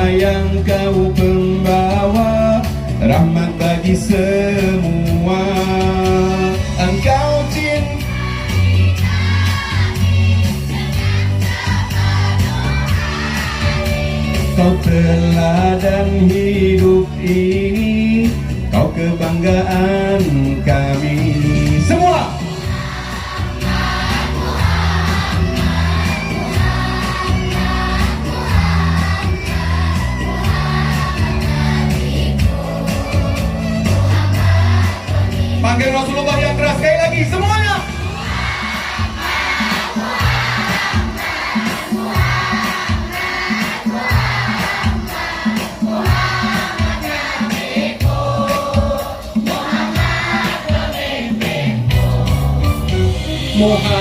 yang kau pembawa, rahmat bagi semua. Engkau cinta kau teladan hidup ini, kau kebanggaan kami semua. Panggil Rasulullah yang keras sekali lagi semuanya. Muhammad